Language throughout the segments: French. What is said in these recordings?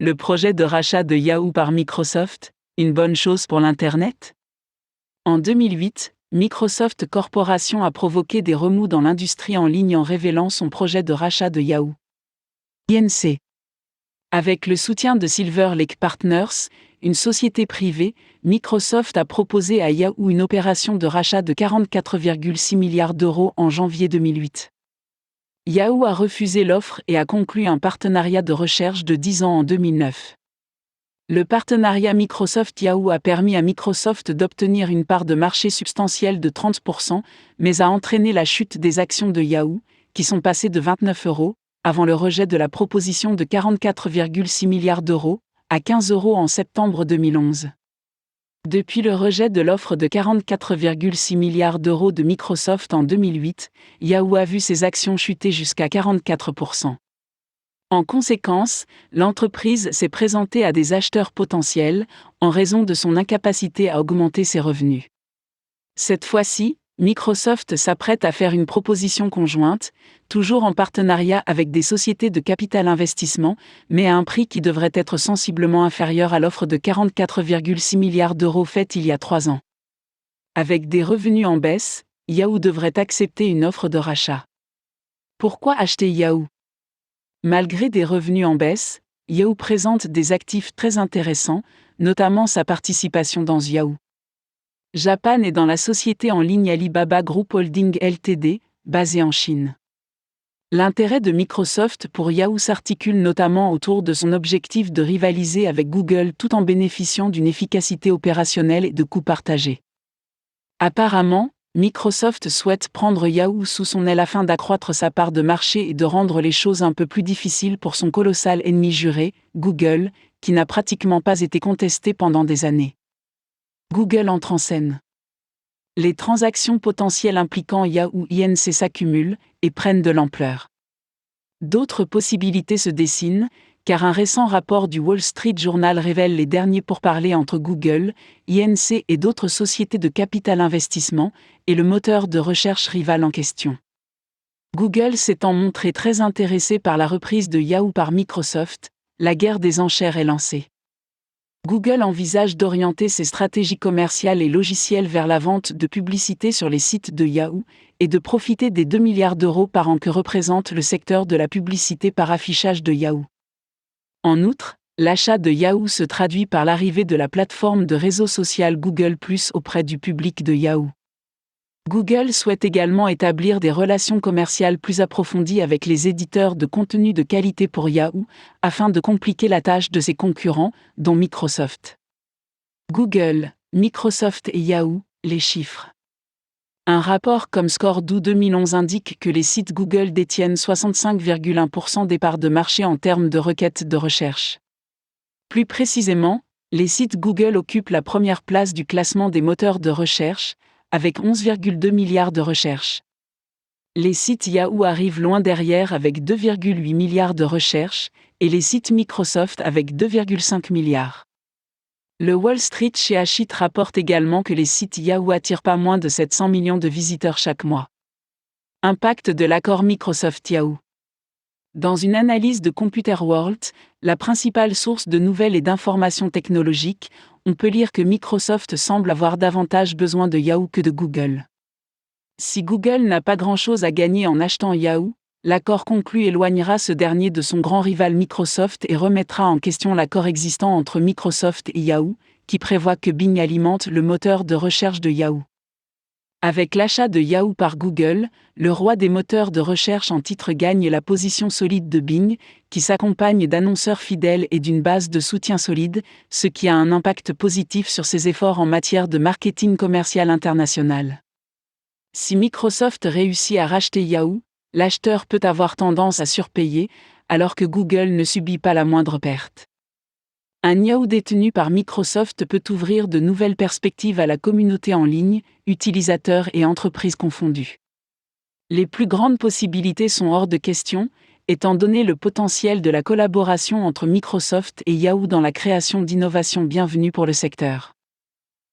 Le projet de rachat de Yahoo par Microsoft, une bonne chose pour l'Internet ? En 2008, Microsoft Corporation a provoqué des remous dans l'industrie en ligne en révélant son projet de rachat de Yahoo Inc. Avec le soutien de Silver Lake Partners, une société privée, Microsoft a proposé à Yahoo une opération de rachat de 44,6 milliards d'euros en janvier 2008. Yahoo a refusé l'offre et a conclu un partenariat de recherche de 10 ans en 2009. Le partenariat Microsoft-Yahoo a permis à Microsoft d'obtenir une part de marché substantielle de 30%, mais a entraîné la chute des actions de Yahoo, qui sont passées de 29 €, avant le rejet de la proposition de 44,6 milliards d'euros, à 15 € en septembre 2011. Depuis le rejet de l'offre de 44,6 milliards d'euros de Microsoft en 2008, Yahoo a vu ses actions chuter jusqu'à 44%. En conséquence, l'entreprise s'est présentée à des acheteurs potentiels, en raison de son incapacité à augmenter ses revenus. Cette fois-ci, Microsoft s'apprête à faire une proposition conjointe, toujours en partenariat avec des sociétés de capital investissement, mais à un prix qui devrait être sensiblement inférieur à l'offre de 44,6 milliards d'euros faite il y a 3 ans. Avec des revenus en baisse, Yahoo devrait accepter une offre de rachat. Pourquoi acheter Yahoo ? Malgré des revenus en baisse, Yahoo présente des actifs très intéressants, notamment sa participation dans Yahoo Japan et dans la société en ligne Alibaba Group Holding Ltd, basée en Chine. L'intérêt de Microsoft pour Yahoo s'articule notamment autour de son objectif de rivaliser avec Google tout en bénéficiant d'une efficacité opérationnelle et de coûts partagés. Apparemment, Microsoft souhaite prendre Yahoo sous son aile afin d'accroître sa part de marché et de rendre les choses un peu plus difficiles pour son colossal ennemi juré, Google, qui n'a pratiquement pas été contesté pendant des années. Google entre en scène. Les transactions potentielles impliquant Yahoo Inc. s'accumulent et prennent de l'ampleur. D'autres possibilités se dessinent, car un récent rapport du Wall Street Journal révèle les derniers pourparlers entre Google, Inc. et d'autres sociétés de capital investissement, et le moteur de recherche rival en question. Google s'étant montré très intéressé par la reprise de Yahoo par Microsoft, la guerre des enchères est lancée. Google envisage d'orienter ses stratégies commerciales et logicielles vers la vente de publicité sur les sites de Yahoo et de profiter des 2 milliards d'euros par an que représente le secteur de la publicité par affichage de Yahoo. En outre, l'achat de Yahoo se traduit par l'arrivée de la plateforme de réseau social Google+ auprès du public de Yahoo. Google souhaite également établir des relations commerciales plus approfondies avec les éditeurs de contenu de qualité pour Yahoo, afin de compliquer la tâche de ses concurrents, dont Microsoft. Google, Microsoft et Yahoo, les chiffres. Un rapport comme Score d'août 2011 indique que les sites Google détiennent 65,1% des parts de marché en termes de requêtes de recherche. Plus précisément, les sites Google occupent la première place du classement des moteurs de recherche, avec 11,2 milliards de recherches. Les sites Yahoo arrivent loin derrière avec 2,8 milliards de recherches, et les sites Microsoft avec 2,5 milliards. Le Wall Street Sheet rapporte également que les sites Yahoo attirent pas moins de 700 millions de visiteurs chaque mois. Impact de l'accord Microsoft-Yahoo. Dans une analyse de Computerworld, la principale source de nouvelles et d'informations technologiques, on peut lire que Microsoft semble avoir davantage besoin de Yahoo que de Google. Si Google n'a pas grand-chose à gagner en achetant Yahoo, l'accord conclu éloignera ce dernier de son grand rival Microsoft et remettra en question l'accord existant entre Microsoft et Yahoo, qui prévoit que Bing alimente le moteur de recherche de Yahoo. Avec l'achat de Yahoo par Google, le roi des moteurs de recherche en titre gagne la position solide de Bing, qui s'accompagne d'annonceurs fidèles et d'une base de soutien solide, ce qui a un impact positif sur ses efforts en matière de marketing commercial international. Si Microsoft réussit à racheter Yahoo, l'acheteur peut avoir tendance à surpayer, alors que Google ne subit pas la moindre perte. Un Yahoo détenu par Microsoft peut ouvrir de nouvelles perspectives à la communauté en ligne, utilisateurs et entreprises confondues. Les plus grandes possibilités sont hors de question, étant donné le potentiel de la collaboration entre Microsoft et Yahoo dans la création d'innovations bienvenues pour le secteur.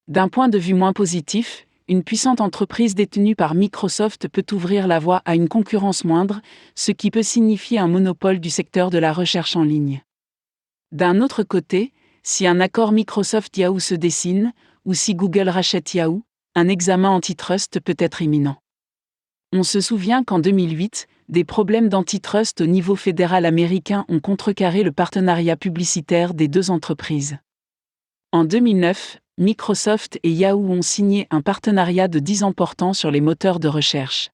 D'un point de vue moins positif, une puissante entreprise détenue par Microsoft peut ouvrir la voie à une concurrence moindre, ce qui peut signifier un monopole du secteur de la recherche en ligne. D'un autre côté, si un accord Microsoft-Yahoo se dessine, ou si Google rachète Yahoo, un examen antitrust peut être imminent. On se souvient qu'en 2008, des problèmes d'antitrust au niveau fédéral américain ont contrecarré le partenariat publicitaire des deux entreprises. En 2009, Microsoft et Yahoo ont signé un partenariat de 10 ans portant sur les moteurs de recherche.